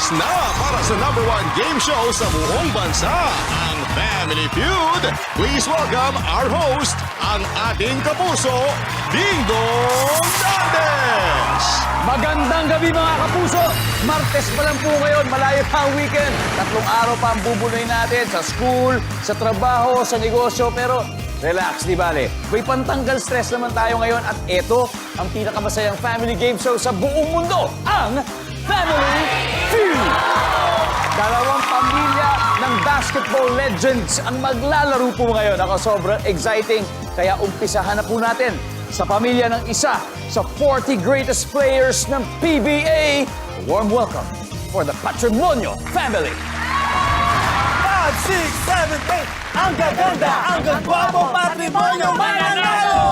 Oras na para sa #1 game show sa buong bansa, ang Family Feud. Please welcome our host, ang ating kapuso, Dingdong Dantes! Magandang gabi mga kapuso! Martes pa lang po ngayon, malayo pa ang weekend. 3 araw pa ang bubunoy natin sa school, sa trabaho, sa negosyo. Pero relax, di bale. May pantanggal stress naman tayo ngayon. At ito ang pinakamasayang family game show sa buong mundo, ang Family Feud! Dalawang pamilya ng basketball legends ang maglalaro po ngayon. Ako sobrang exciting, kaya umpisahan na po natin sa pamilya ng isa sa 40 greatest players ng PBA. A warm welcome for the Patrimonio family. 5, 6, 7, 8. Ang gaganda, ang gagwapo, Patrimonio mananalo!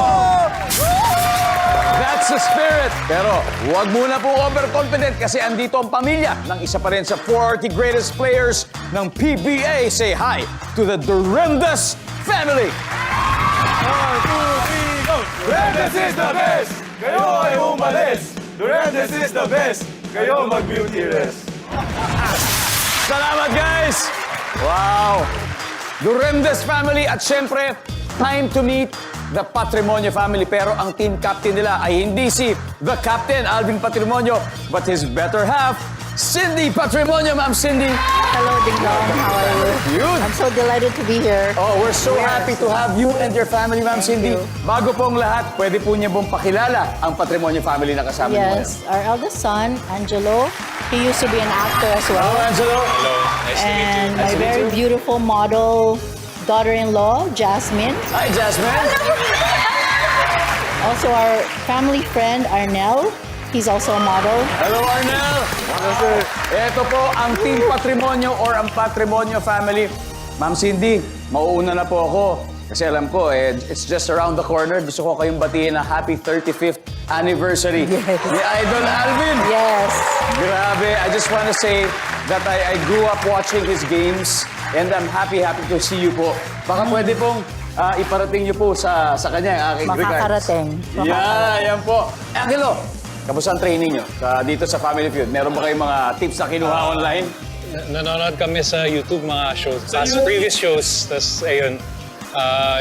That's the spirit. Pero huwag muna po overconfident kasi andito ang pamilya ng isa pa rin sa 40 greatest players ng PBA. Say hi to the Durendes family. 1, 2, 3, go! Durendes is the best! Kayo ay umalis! Durendes is the best! Kayo mag-beauty rest! Salamat, guys! Wow! Durendes family at syempre, time to meet the Patrimonio family. Pero ang team captain nila ay hindi si the captain, Alvin Patrimonio, but his better half, Cindy Patrimonio. Ma'am Cindy. Hello, Ding Dong. How are you? Yun. I'm so delighted to be here. Oh, we're so Yes. happy to have you and your family, Ma'am Thank Cindy. you. Bago pong lahat, pwede po niya pong pakilala ang Patrimonio family na kasama niyo ngayon. Yes, our eldest son, Angelo, he used to be an actor as Hello, well. Angelo. And Nice to my meet very you. beautiful model daughter-in-law, Jasmine. Hi, Jasmine. Also our family friend, Arnel. He's also a model. Hello, Arnel. Ito po ang Team Patrimonio or ang Patrimonio family. Ma'am Cindy, mauuna na po ako. Kasi alam ko, it's just around the corner. Gusto ko kayong batiin na happy 35th anniversary Yes. ni Idol Alvin. Yes. Grabe, I just want to say that I grew up watching his games and I'm happy to see you po. Baka pwede pong iparating niyo po sa kanya ang aking regards. Makakarating. Yeah, yan po. Angelo, kamusta ang training niyo dito sa Family Feud? Meron ba kayong mga tips na kinuha online? Nanonood kami sa YouTube mga shows, previous shows, tapos ayun,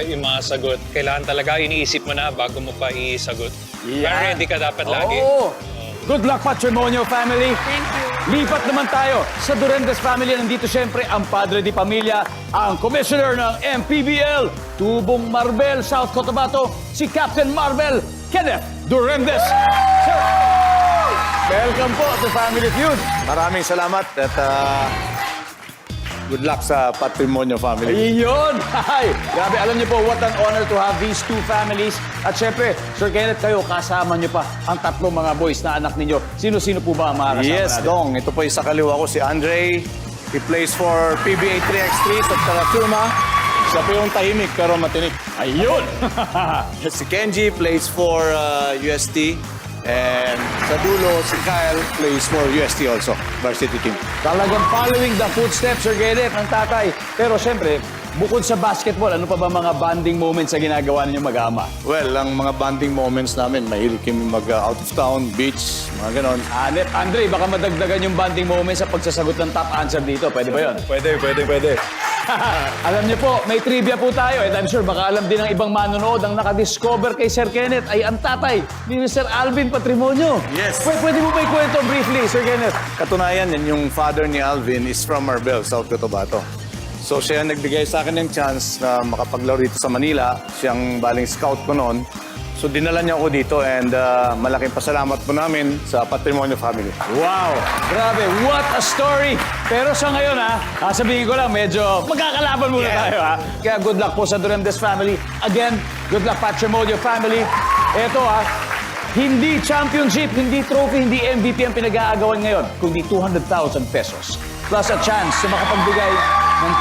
yung mga sagot. Kailangan talaga iniisip mo na bago mo pa isagot. Pero ready ka dapat lagi. Oo. Good luck, Patrimonio family. Thank you. Lipat naman tayo sa Durendes family. Nandito siyempre ang padre di pamilya, ang commissioner ng MPBL, Tubong Marbel, South Cotabato, si Captain Marbel, Kenneth Durendes. Sir, welcome po to Family Feud. Maraming salamat at good luck sa Patrimonio family. Ayun! Hi! Grabe, alam niyo po, what an honor to have these two families. At syempre, Sir Kenneth, kayo, kasama niyo pa ang tatlong mga boys na anak ninyo. Sino-sino po ba ang mga kasama Yes, natin? Dong. Ito po yung sa kaliwa ko, si Andre. He plays for PBA 3x3 sa Tarasuma. Siya po yung tahimik pero matinik. Ayun! Si Kenji plays for UST. And sa dulo, si Kyle plays for UST also, varsity team. Talagang following the footsteps, Sir Kenneth, ng tatay. Pero syempre, bukod sa basketball, ano pa ba mga bonding moments na ginagawa ninyo mag-ama? Well, ang mga bonding moments namin, mahilig kami mag-out of town, beach, mga ganon. Andre, baka madagdagan yung bonding moments sa pagsasagot ng top answer dito. Pwede ba yun? Pwede. Alam niyo po, may trivia po tayo. And I'm sure baka alam din ng ibang manonood ang nakadiscover kay Sir Kenneth ay ang tatay ni Mr. Alvin Patrimonio. Yes. Pwede mo ba ikwento briefly, Sir Kenneth? Katunayan, yan yung father ni Alvin is from Marbel, South Cotabato. So siya yung nagbigay sa akin ng chance na makapaglaro dito sa Manila. Siyang baling scout ko noon. So dinala niya ako dito and malaking pasalamat po namin sa Patrimonio family. Wow! Grabe, what a story! Pero sa ngayon sabihin ko lang, medyo magkakalaban muna tayo Kaya good luck po sa Durendes family. Again, good luck Patrimonio family. Ito hindi championship, hindi trophy, hindi MVP ang pinag-aagawan ngayon, kundi 200,000 pesos. Plus a chance na makapagbigay ng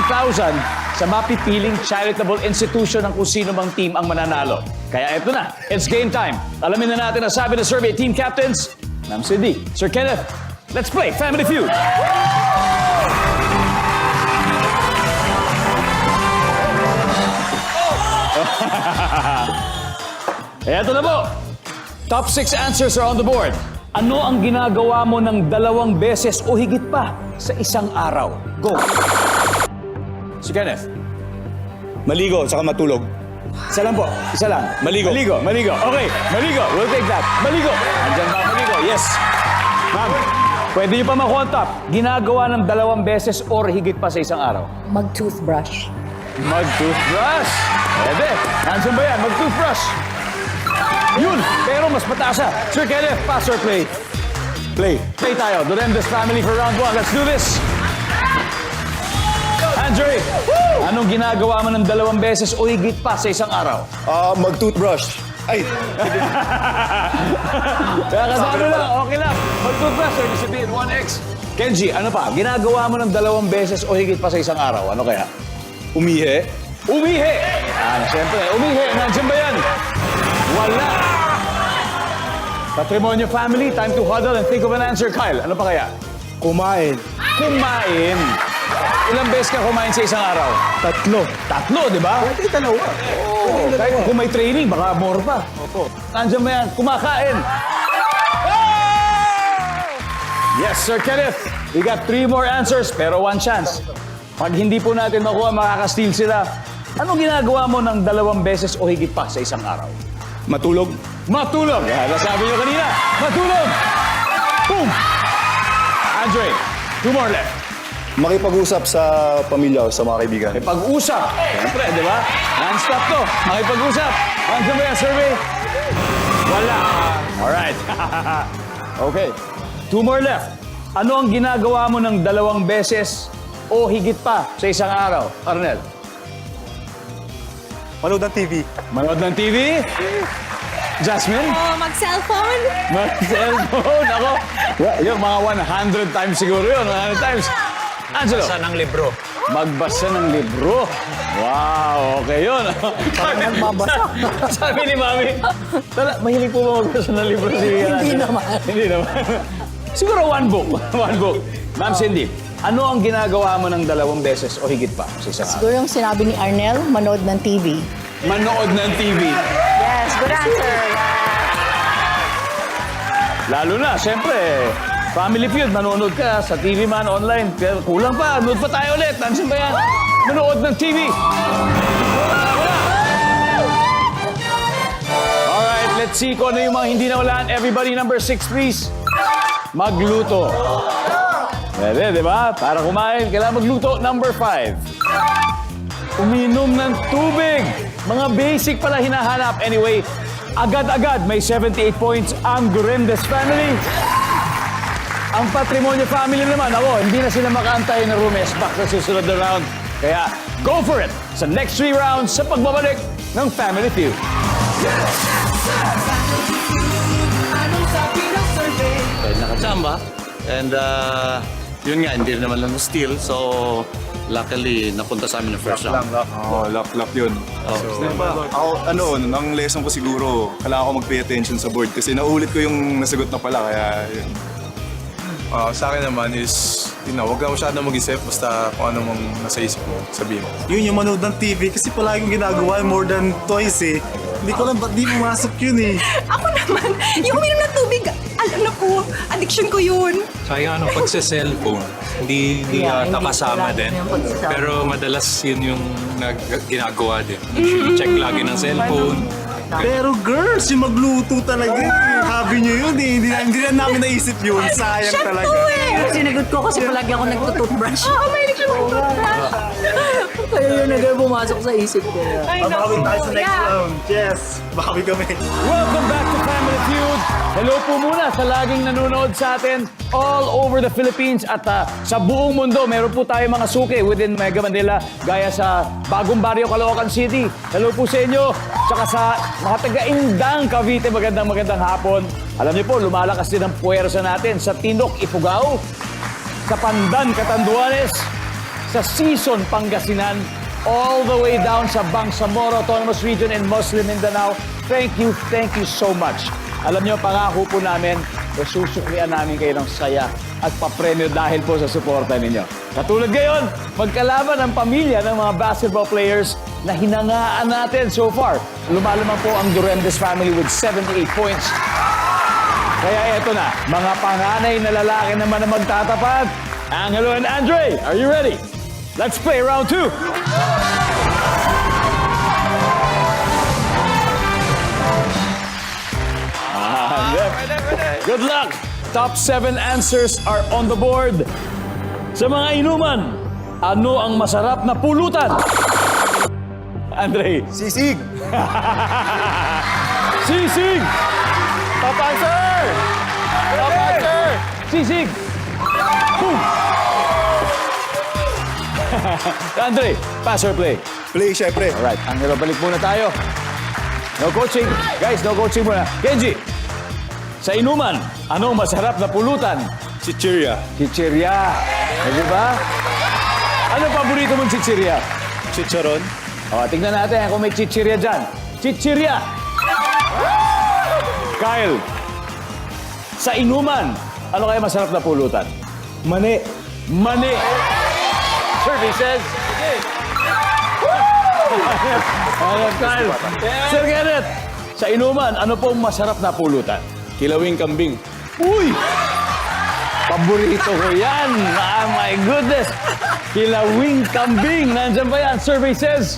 20,000 sa mapipiling charitable institution ng kung sino mang team ang mananalo. Kaya ito na, it's game time. Alamin na natin ang sabi ng survey team captains. Ma'am Cindy, Sir Kenneth, let's play Family Feud. Eto na po. Top 6 answers are on the board. Ano ang ginagawa mo ng 2 beses o higit pa sa isang araw? Go! Si Kenneth. Maligo, saka matulog. Isa lang po. Isa lang. Maligo. Maligo. Okay. Maligo. We'll take that. Maligo. Andyan ba maligo? Yes. Ma'am, pwede niyo pa makuha ang top. Ginagawa ng 2 beses or higit pa sa isang araw? Mag-toothbrush. Mag-toothbrush. Pwede. Nandiyan ba yan? Mag-toothbrush. Yun. Pero mas mataas siya. Sir Kenneth, pass or play? Play. Play tayo. Durendes family for round 1. Let's do this. Andre, anong ginagawa mo ng 2 beses o higit pa sa isang araw? Mag-toothbrush. Ay, Kaya kasano lang, okay lang. Mag-toothbrush, or sabihin, 1x. Kenji, ano pa? Ginagawa mo ng 2 beses o higit pa sa isang araw. Ano kaya? umihi. Umihi! Siyempre, umihi. Nandiyan ba yan? Wala. Patrimonio family, time to huddle and think of an answer, Kyle. Ano pa kaya? Kumain. Kumain. Ilang beses ka kumain sa isang araw? 3, di ba? Pwede dalawa. Oo. Kahit kung may training, baka more pa. Opo. Nandiyan ba yan? Kumakain. Yes, Sir Kenneth. We got 3 more answers, pero 1 chance. Pag hindi po natin makuha, makaka-steal sila. Anong ginagawa mo ng 2 beses o higit pa sa isang araw? Matulog. Matulog. Nasabi niyo kanina. Matulog. Boom. Andre, 2 more left. Makipag-usap sa pamilya o sa mga kaibigan. May pag-usap. Siyempre, di ba? Non-stop to. Makipag-usap. Nandiyan ba yan, survey? Wala. Alright. Okay. 2 more left. Ano ang ginagawa mo ng 2 beses o higit pa sa isang araw? Arnel. Manood ng TV. Manood ng TV? Jasmine? Mag-cellphone? Mag-cellphone. Ako? Yung mga 100 times siguro yun. 100 times. Angelo. Sa ng libro. Magbasa ng libro. Wow, okay yun. Sabi ni Mami, mahilig po ba magbasa ng libro si Hindi naman. Hindi naman. Siguro 1 book. 1 book. Ma'am Cindy, ano ang ginagawa mo ng 2 beses o higit pa sa isang araw? Siguro yung sinabi ni Arnel, manood ng TV. Manood ng TV. Yes, good answer. Lalo na, siyempre, Family Feud, manonood ka sa TV man, online. Pero kulang pa, nood pa tayo ulit. Nandiyan ba yan? Manood ng TV. Wala. Alright, let's see kung ano yung mga hindi nawalaan. Everybody, number 6, please. Magluto. Pwede, di ba? Para kumain, kailangan magluto. Number 5. Uminom ng tubig. Mga basic pala hinahanap. Anyway, agad-agad may 78 points ang Durendes family. Ang Patrimonio family naman, hindi na sila makaantay na rumes back sa susunod na round. Kaya, go for it sa next 3 rounds sa pagbabalik ng Family Feud. Nakachamba. And yun nga, hindi naman lang steal. So, luckily, napunta sa amin ng first round. Luck yun. Ako, ang lesson ko siguro, kailangan ko mag-pay attention sa board kasi naulit ko yung nasagot na pala, kaya yun. Sa akin naman is, huwag ka masyadong mag-isip basta kung ano mong nasa isip mo, sabihin mo. Yun yung manood ng TV kasi palagi kong ginagawa more than twice eh. Hindi ko lang ba't di pumasok yun eh. Ako naman, yung uminom ng tubig, alam na ko, addiction ko yun. Kaya pagsa-cellphone, hindi yata kasama din. Pero madalas yun yung ginagawa din. Check lagi ng cellphone. Pero girls, yung magluto talaga eh. Hobby nyo yun eh. Hindi na namin naisip yun. Sayang Chef talaga. to eh! Sinagot ko kasi palagi ako nagtutoothbrush. Oo, may siya mag-toothbrush. Kaya yun agad pumasok sa isip ko. Ay, Babawi tayo sa next yeah. round. Yes, bawi kami. Welcome back to Family Feud. Hello po muna sa laging nanonood sa atin all over the Philippines at sa buong mundo. Meron po tayo mga suki within Mega Manila gaya sa Bagong Barrio, Caloocan City. Hello po sa inyo. Tsaka sa mga taga-Indang, Cavite, magandang hapon. Alam niyo po, lumalakas din ang puwersa natin sa Tinok, Ifugao, sa Pandan, Catanduanes, sa Sison, Pangasinan, all the way down sa Bangsamoro Autonomous Region in Muslim Mindanao. Thank you so much. Alam niyo, pangako po namin, susuklian namin kayo ng saya at papremyo dahil po sa suporta ninyo. Katulad ngayon, magkalaban ang pamilya ng mga basketball players na hinangaan natin so far. Lumalamang po ang Durendes family with 78 points. Kaya eto na, mga panganay na lalaki naman na magtatapat. Angelo and Andre, are you ready? Let's play round 2. Good luck! Top 7 answers are on the board. Sa mga inuman, ano ang masarap na pulutan? Andre. Sisig! Sisig! Top answer! Top answer! Sisig! Boom! Andre, pass or play? Play, syempre. Alright, Angelo, balik muna tayo. No coaching. Guys, no coaching muna. Kenji, sa inuman, anong masarap na pulutan? Chichirya. Chichirya. Di ba? Ano paborito mong chichirya? Chicharon. O, tignan natin kung may chichirya dyan. Chichirya! Kyle, sa inuman, ano kaya masarap na pulutan? Mani! Mani! Services! Ayan, Kyle. Sir Kenneth, sa inuman, ano pong masarap na pulutan? Kilawing kambing. Uy! Paborito ko yan! Ah, my goodness! Kilawing kambing! Nandyan ba yan? Survey says...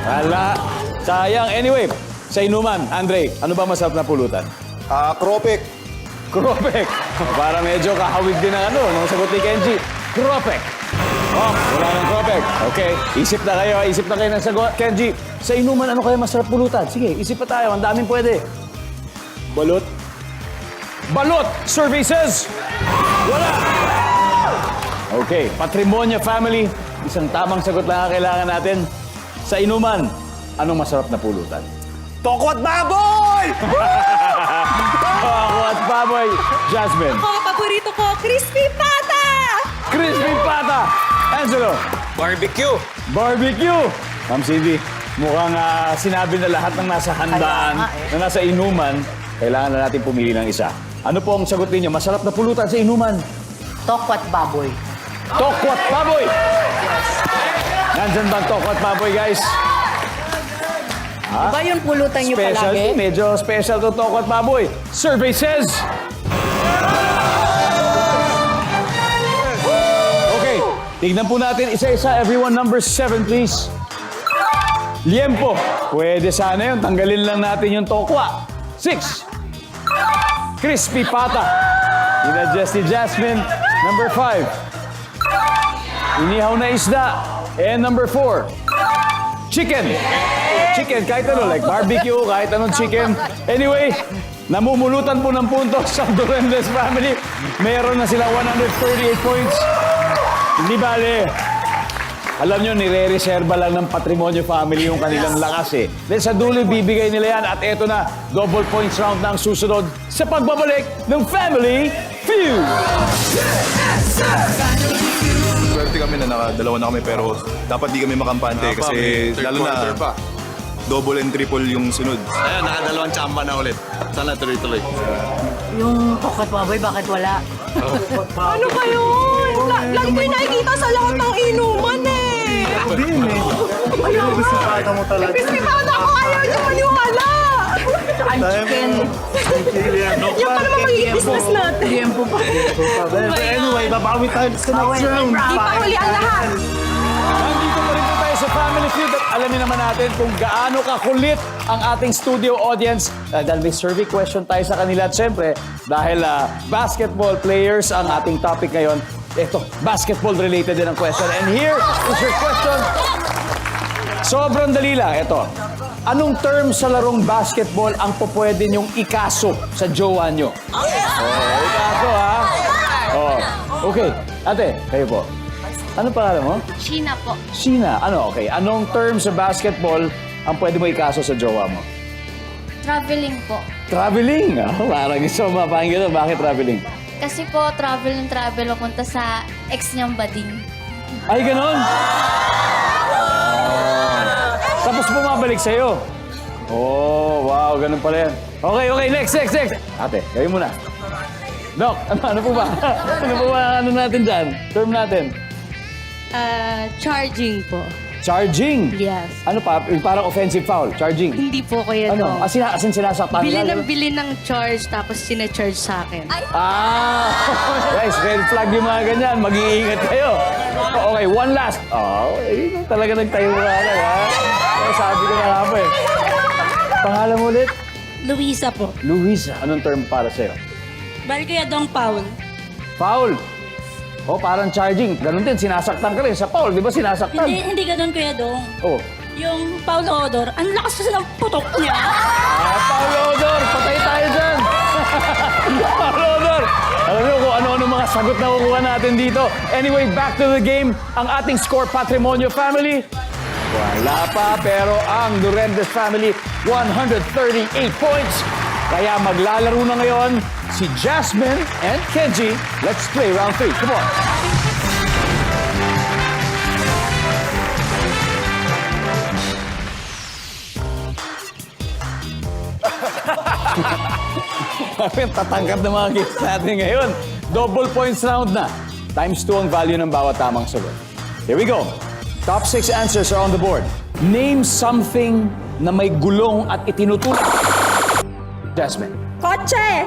Wala. Sayang. Anyway, sa inuman, Andre, ano ba masarap na pulutan? Kropek. Kropek. Para medyo kahawig din ang ano, nung sagot ni Kenji. Kropek. Oh, wala ng kropek. Okay, isip na kayo ng sagot. Kenji, sa inuman, ano kaya masarap pulutan? Sige, isip pa tayo. Ang daming pwede. Balot. Balot! Survey says... Wala! Okay, Patrimonio Family. Isang tamang sagot lang ang kailangan natin. Sa inuman, anong masarap na pulutan? Toko at baboy! Ako at baboy. Jasmine. Ang paborito ko, crispy pata! Crispy pata. Angelo. Barbecue. Barbecue. Ma'am Cindy, mukhang sinabi na lahat ng nasa handaan, na nasa inuman, kailangan na natin pumili ng isa. Ano po ang sagot ninyo? Masarap na pulutan sa inuman. Tokwat baboy. Tokwat baboy! Nandyan ba ang tokwat baboy, guys? Ba yung pulutan niyo Special palagi? to, medyo special to tokwat baboy. Survey says... Okay, tignan po natin isa-isa. Everyone, number 7, please. Liempo. Pwede sana yun. Tanggalin lang natin yung tokwa. 6. Crispy pata. Inadjust ni Jasmine. Number 5. Inihaw na isda. And number 4. Chicken. Chicken, kahit ano, like barbecue, kahit anong chicken. Anyway, namumulutan po ng puntos sa Durendes family. Meron na silang 138 points. Hindi bale. Alam nyo, nire-reserva lang ng Patrimonio Family yung kanilang lakas eh. Then sa dulo, bibigay nila yan. At eto na, double points round na ang susunod sa pagbabalik ng Family Feud. Swerte kami na nakadalawa na kami pero dapat di kami makampante kasi lalo na double and triple yung sunod. Ayan, nakadalawang tsamba na ulit. Sana tuloy-tuloy. Yung tokwat baboy, bakit wala? Ano ba yun? Lagi ko yung nakikita sa lahat ng inuman eh. Din eh. Ayaw gusto pata mo talaga. Crispy pata ako, ayaw niyo maniwala. Ang chicken. Yung pa naman magiging business natin. Liempo pa. But anyway, babawi tayo sa next round. Di pa huli ang lahat. Nandito pa rin po tayo sa Family Feud at alamin naman natin kung gaano kakulit ang ating studio audience. Dahil may survey question tayo sa kanila. At syempre, dahil basketball players ang ating topic ngayon, ito, basketball related din ang question. And here is your question. Sobrang dali lang. Ito, anong term sa larong basketball ang pupwede niyong ikaso sa jowa niyo? Ikaso, ha? Oh. Okay. Ate, kayo po. Ano pangalan mo? Sheena po. Sheena. Ano, okay. Anong term sa basketball ang pwede mo ikaso sa jowa mo? Traveling po. Traveling. Parang gusto mo mapakinggan. Bakit traveling? Kasi po, travel ng travel papunta sa ex niyang bading. Ay, ganon? Tapos bumabalik sa'yo. Oh, wow. Ganun pala yan. Okay. Next. Ate, kayo muna. Doc, ano po ba? Ano po ba natin dyan? Term natin. Charging po. Charging. Yes. Ano pa? Yung parang offensive foul. Charging. Hindi po Kuya Ano? Dong. Asin sinasaktan ka? Bili ng charge tapos sinacharge sa akin. Ah! Guys, red flag yung mga ganyan. Mag-iingat kayo. Okay, one last. Talaga nagtayo ka na, ha? Kaya sabi ko na nga pa eh. Pangalan mo ulit? Luisa po. Luisa. Anong term para sa'yo? Bali Kuya Dong Paul. Foul. Parang charging. Ganun din, sinasaktan ka rin sa foul. Di ba sinasaktan? Hindi ganun Kuya Dong. Oh. Yung Paul Odor, ang lakas kasi ng putok niya. Paul Odor, patay tayo dyan. Paul Odor. Alam niyo kung ano-ano mga sagot na kukuha natin dito. Anyway, back to the game. Ang ating score, Patrimonio Family. Wala pa, pero ang Durendez Family, 138 points. Kaya maglalaro na ngayon si Jasmine and Kenji. Let's play round 3. Come on. Tatanggap ng mga gifts natin ngayon. Double points round na. Times 2 ang value ng bawat tamang sagot. Here we go. Top 6 answers are on the board. Name something na may gulong at itinutulak. Jasmine. Kotse!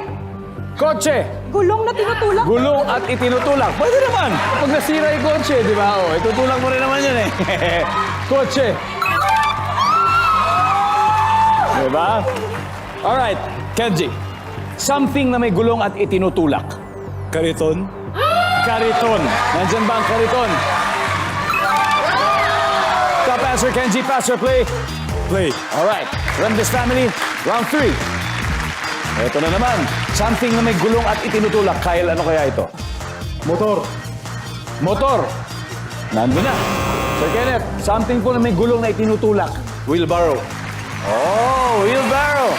Kotse. Gulong na tinutulak. Gulong at itinutulak. Pwede naman. Pag nasira yung kotse, di ba? Itutulak mo rin naman yun eh. Kotse. Di ba? Alright, Kenji. Something na may gulong at itinutulak. Kariton. Kariton. Nandyan ba ang kariton? Top answer, Kenji. Pass or play? Play. Alright. Remdes Family, round 3. Ito na naman. Something na may gulong at itinutulak. Kyle, ano kaya ito? Motor. Motor. Nandun na. Sir Kenneth, something po na may gulong na itinutulak. Wheelbarrow. Oh, wheelbarrow.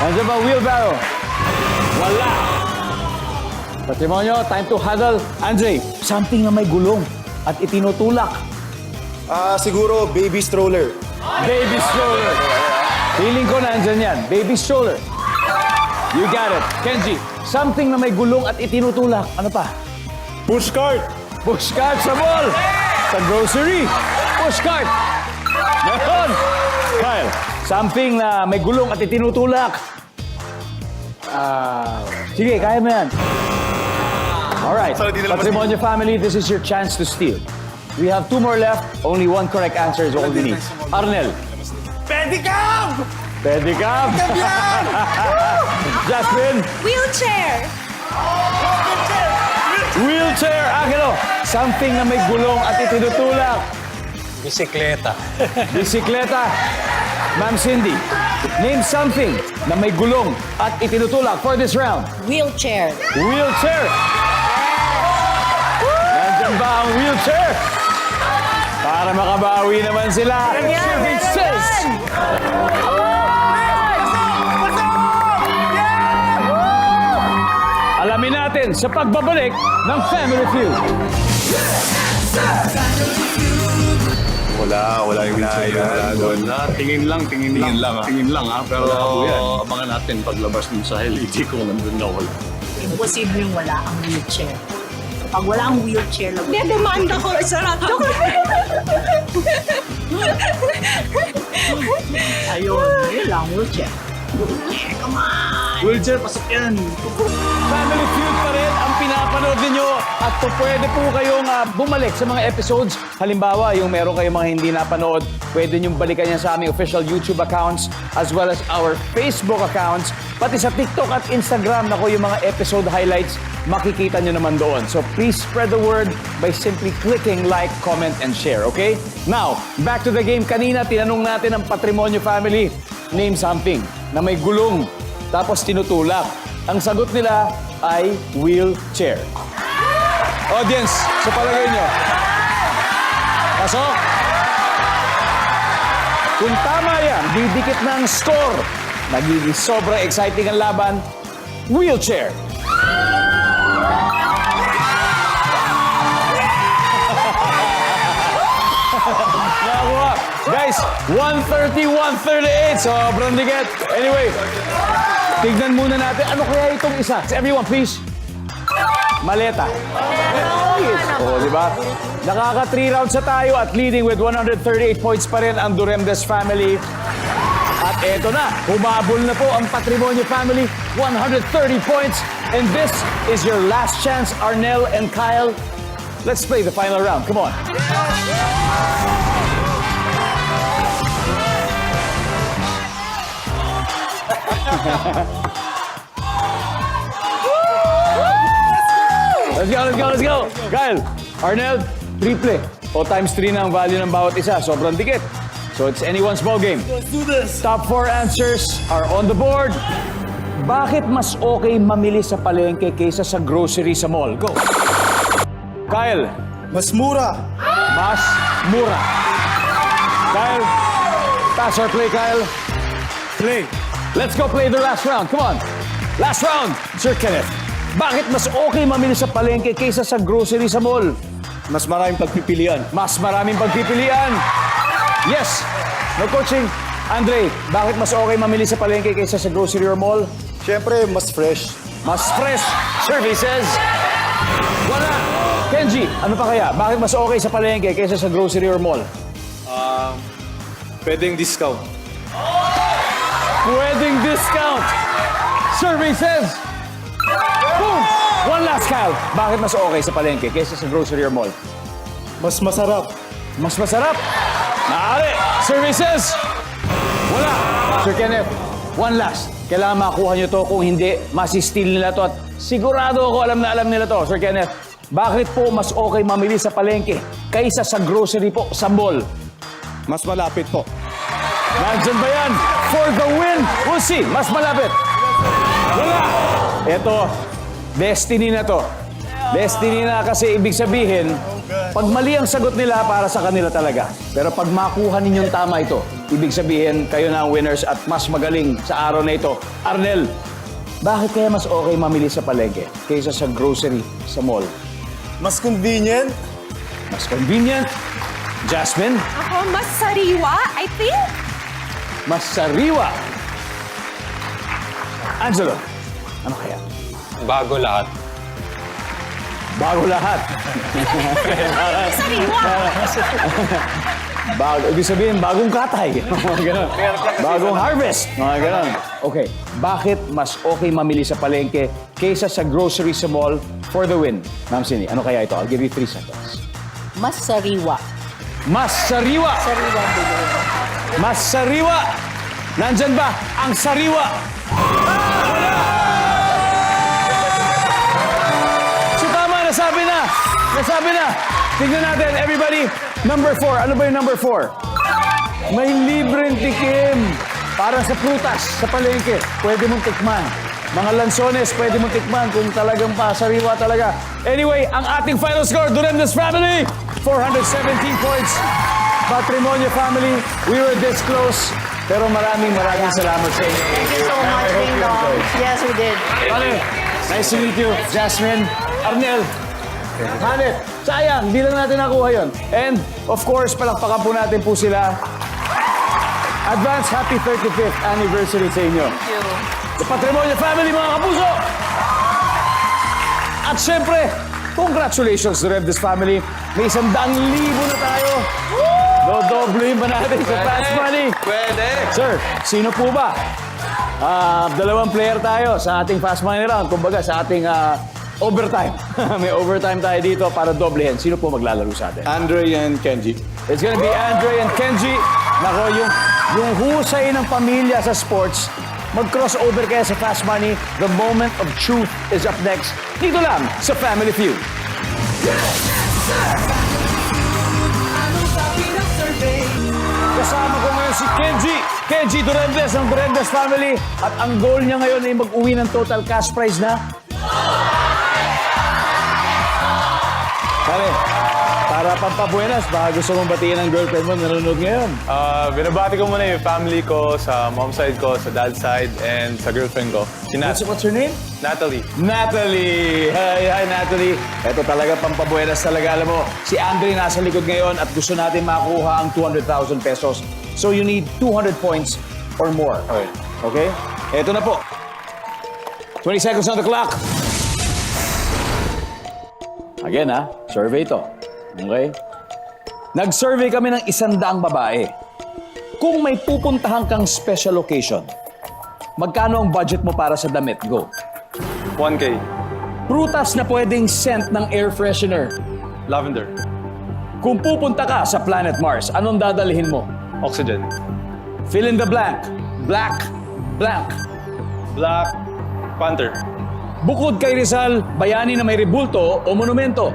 Nandiyan ba ang wheelbarrow? Wala. Patrimonio, time to huddle. Andre, something na may gulong at itinutulak. Siguro baby stroller. Baby stroller. Feeling ko nandyan yan. Baby stroller. You got it. Kenji, something na may gulong at itinutulak. Ano pa? Pushcart. Pushcart sa mall. Sa grocery. Pushcart. Meron. Kyle, something na may gulong at itinutulak. Sige, kaya mo yan. Alright. Patrimonio Family, this is your chance to steal. We have 2 more left. Only 1 correct answer is all we need. Arnel. Pedicab! Pedicab. Jasmine. Wheelchair! Wheelchair. Angelo. Something na may gulong at itinutulak. Bisikleta. Bisikleta. Ma'am Cindy, name something na may gulong at itinutulak for this round. Wheelchair. Wheelchair. Nandyan ba ang wheelchair? Para makabawi naman sila. Shifting says. Alamin natin sa pagbabalik ng Family Feud. Wala yung wheelchair. Tingin lang. Tingin lang, ah. Tingin lang, ha? Pero Wala po yan. abangan natin paglabas dun sa LED kung nandun na wala. Imposible yung wala ang wheelchair. Pag wala ang wheelchair, lagot. Demanda ko sa rato. Ayun, yun lang, wheelchair. Wheelchair, pasok yan. Family Feud pa rin ang pinapanood ninyo at pwede po kayong bumalik sa mga episodes. Halimbawa, yung meron kayong mga hindi napanood, pwede nyo balikan yan sa aming official YouTube accounts as well as our Facebook accounts. Pati sa TikTok at Instagram, nako yung mga episode highlights, makikita nyo naman doon. So please spread the word by simply clicking like, comment, and share, okay? Now, back to the game. Kanina, tinanong natin ang Patrimonio Family, name something na may gulong tapos tinutulak. Ang sagot nila ay wheelchair. Audience, sa palagay nyo. Pasok! Kung tama yan, didikit na ang score. Nagiging sobrang exciting ang laban. Wheelchair. Nakakuha. Guys, 130, 138. Sobrang dikit. Anyway, tignan muna natin. Ano kaya itong isa? Everyone, please. maleta. Oo, di ba? Nakaka 3 rounds na tayo at leading with 138 points pa rin ang Duremdes family. At eto na, humabol na po ang Patrimonio family, 130 points. And this is your last chance, Arnel and Kyle. Let's play the final round. Come on. Let's go. Kyle, Arnel, triple. O times 3 na ang value ng bawat isa. Sobrang dikit. So it's anyone's ball game. Let's do this! Top 4 answers are on the board. Bakit mas okay mamili sa palengke kaysa sa grocery sa mall? Go. Kyle, Mas mura! mas mura. Kyle, pass or play, Kyle? Play! Let's go play the last round. Come on. Last round, Sir Kenneth. Bakit mas okay mamili sa palengke kaysa sa grocery sa mall? Mas maraming pagpipilian. Mas maraming pagpipilian. Yes. No coaching. Andre, bakit mas okay mamili sa palengke kaysa sa grocery or mall? Siyempre, mas fresh. Mas fresh services. Wala. Kenji, ano pa kaya? Bakit mas okay sa palengke kaysa sa grocery or mall? Pwedeng discount. Pwedeng discount. Services. Boom! One last, Kyle. Bakit mas okay sa palengke kaysa sa grocery or mall? Mas masarap! Mas masarap. Maaari. Services. Wala. Sir Kenneth, one last. Kailangan makuha nyo to. Kung hindi, masistil nila to. At sigurado ako alam na alam nila to. Sir Kenneth, bakit po mas okay mamili sa palengke kaysa sa grocery po sa mall? Mas malapit po. Nandyan ba yan? For the win. We'll see. Mas malapit. Wala. Ito, destiny na to. Destiny na kasi ibig sabihin, pag mali ang sagot nila, para sa kanila talaga. Pero pag makuha ninyong tama ito, ibig sabihin, kayo na ang winners at mas magaling sa araw na ito. Arnel, bakit kaya mas okay mamili sa palengke kaysa sa grocery sa mall? Mas convenient! Mas convenient. Jasmine, Ako, mas sariwa, I think. mas sariwa. Angelo, ano kaya? Bago lahat. Bago lahat. Sariwa. Bago, ibig sabihin, bagong katay. Mga ganon. Bagong harvest. Mga ganon. Okay, bakit mas okay mamili sa palengke kaysa sa grocery sa mall for the win? Ma'am Cindy, ano kaya ito? I'll give you 3 seconds. Mas sariwa. Mas sariwa. Sariwa ang bilhin. Mas sariwa. Nandyan ba ang sariwa? So tama, nasabi na. Nasabi na. Tignan natin, everybody. Number 4. Ano ba yung number 4? May libreng tikim. Para sa prutas, sa palengke. Pwede mong tikman. Mga lansones, pwede mong tikman kung talagang pasariwa talaga. Anyway, ang ating final score, Duremdes family, 417 points. Patrimonio family, we were this close. Pero maraming salamat sa inyo. Thank you so much, Ding Dong. Yes, we did. Vale, nice to meet you, Jasmine, Arnel, Hanet. Sayang, hindi lang natin nakuha yun. And, of course, palakpakan po natin po sila. Advance happy 35th anniversary sa inyo. Thank you. The Patrimonio family, mga kapuso! At syempre, congratulations to Duremdes family. May 100,000 na tayo. Dodoblein ba natin sa fast money? Pwede! Sir, sino po ba? Dalawang player tayo sa ating fast money round. Kumbaga sa ating overtime. May overtime tayo dito para doblehin. Sino po maglalaro sa atin? Andre and Kenji. It's gonna be Andre and Kenji. Nako, yung husay ng pamilya sa sports, mag-crossover kaya sa Fast Money. The moment of truth is up next. Dito lang sa Family Feud. Kasama ko ngayon si Kenji Duremdes ng Duremdes family. At ang goal niya ngayon ay mag-uwi ng total cash prize na... Kale, para pampabuenas, baka gusto mong batiin ang girlfriend mo nanonood ngayon. Binabati ko muna yung family ko, sa mom side ko, sa dad side, and sa girlfriend ko. Si What's her name? Natalie. Natalie! Hi, Natalie. Ito talaga pampabuenas talaga. Alam mo, si Andre nasa likod ngayon at gusto natin makuha ang 200,000 pesos. So you need 200 points or more. Okay. Okay? Ito na po. 20 seconds on the clock. Again survey to. Okay? Nag-survey kami ng 100 babae. Kung may pupuntahan kang special occasion, magkano ang budget mo para sa damit? Go. 1K. Prutas na pwedeng scent ng air freshener. Lavender. Kung pupunta ka sa Planet Mars, anong dadalhin mo? Oxygen. Fill in the blank. Black. Blank. Black Panther. Bukod kay Rizal, bayani na may rebulto o monumento.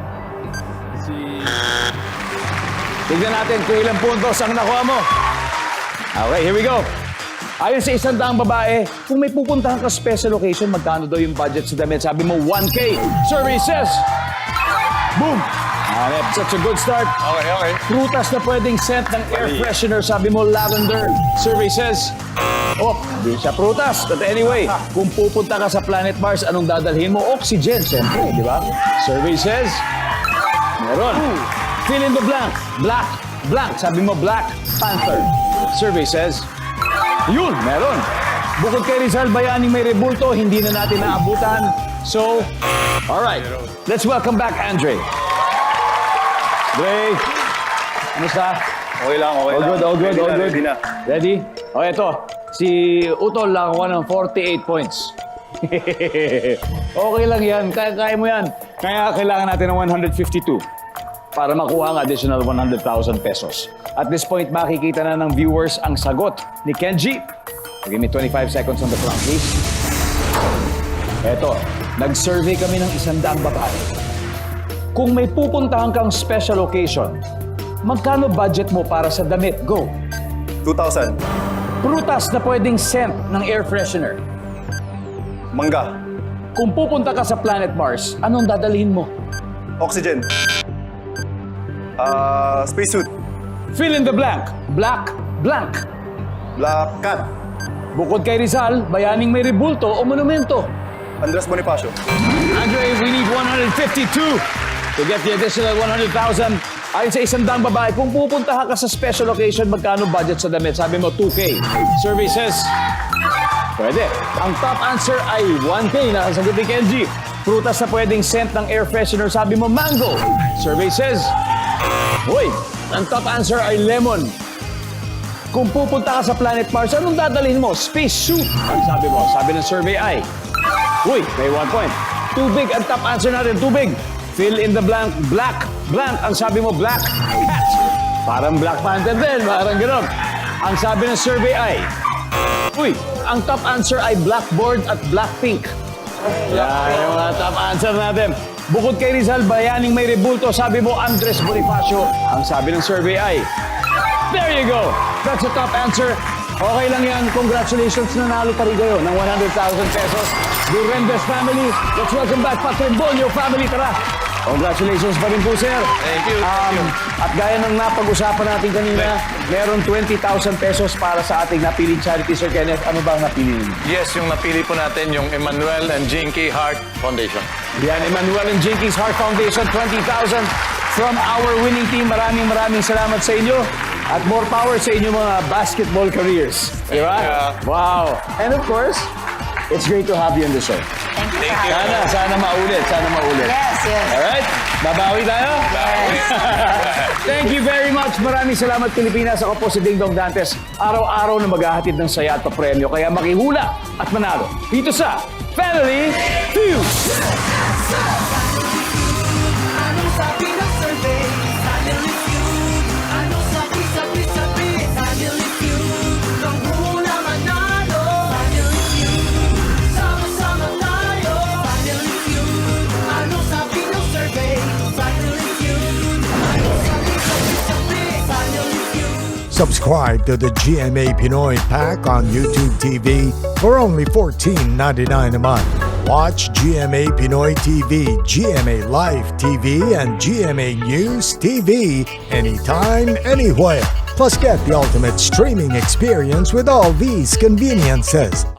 Tignan natin kung ilang puntos ang nakuha mo. Okay, here we go. Ayon sa 100 babae, kung may pupuntahan ka special occasion, magkano daw yung budget sa damit? Sabi mo, 1K. Survey says, boom! Hanep, such a good start. Okay. Prutas na pwedeng scent ng air freshener. Sabi mo, lavender. Survey says, di siya prutas. But anyway, kung pupunta ka sa Planet Mars, anong dadalhin mo? Oxygen, siyempre, di ba? Survey says, meron. Fill in the blank. Black. Blank. Sabi mo, Black Panther. Survey says, yun, meron. Bukod kay Rizal, bayaning may rebulto, hindi na natin naabutan. So, alright. Let's welcome back Andre. Dre, kamusta? Okay lang. All good. Ready na. Ready? O, eto. Si Utol nakakuha ng 48 points. Okay lang yan. Kaya mo yan. Kaya kailangan natin ng 152 para makuha ang additional 100,000 pesos. At this point, makikita na ng viewers ang sagot ni Kenji. Give me 25 seconds on the clock, please. Eto, nag-survey kami ng 100 babae. Kung may pupuntahan kang special occasion, magkano budget mo para sa damit? Go! 2,000. Prutas na pwedeng scent ng air freshener. Mangga. Kung pupunta ka sa Planet Mars, anong dadalhin mo? Oxygen. Spacesuit. Fill in the blank. Black, blank. Black Cat. Bukod kay Rizal, bayaning may rebulto o monumento. Andres Bonifacio. Andre, we need 152 to get the additional 100,000. Ayon sa 100 babae, kung pupunta ka sa special occasion, magkano budget sa damit? Sabi mo, 2K. Survey says, pwede. Ang top answer ay 1K. Nakasagot ni Kenji. Prutas na pwedeng scent ng air freshener. Sabi mo, mango. Survey says, uy, ang top answer ay lemon. Kung pupunta ka sa Planet Mars, anong dadalhin mo? Space suit. Ang sabi mo, sabi ng survey ay, uy, may 1 point. Tubig ang top answer natin, tubig. Fill in the blank, black, blank. Ang sabi mo, black cat. Parang Black Panther din, parang gano'n. Ang sabi ng survey ay, uy, ang top answer ay blackboard at blackpink. Yan yung mga top answer natin. Bukod kay Rizal, bayaning may rebulto, sabi mo, Andres Bonifacio. Ang sabi ng survey ay, there you go. That's the top answer. Okay lang yan. Congratulations, nanalo pa rin kayo ng 100,000 pesos. Durendes family, let's welcome back Patrebonio family. Tara! Congratulations pa rin po, sir. Thank you. At gaya ng napag-usapan natin kanina, meron 20,000 pesos para sa ating napiling charity. Sir Kenneth, ano ba ang napili ninyo? Yes, yung napili po natin, yung Emmanuel and Jinky Heart Foundation. Yan, Emmanuel and Jinky's Heart Foundation, 20,000 from our winning team. Maraming salamat sa inyo. At more power sa inyo mga basketball careers. Di ba? Wow. And of course, it's great to have you on the show. Thank you. Sana maulit. Yes. Alright? Babawi tayo? Thank you very much. Maraming salamat, Pilipinas. Ako po si Ding Dong Dantes. Araw-araw na maghahatid ng saya at papremyo. Kaya makihula at manalo. Dito sa Family Feud! Subscribe to the GMA Pinoy Pack on YouTube TV for only $14.99 a month. Watch GMA Pinoy TV, GMA Live TV, and GMA News TV anytime, anywhere. Plus, get the ultimate streaming experience with all these conveniences.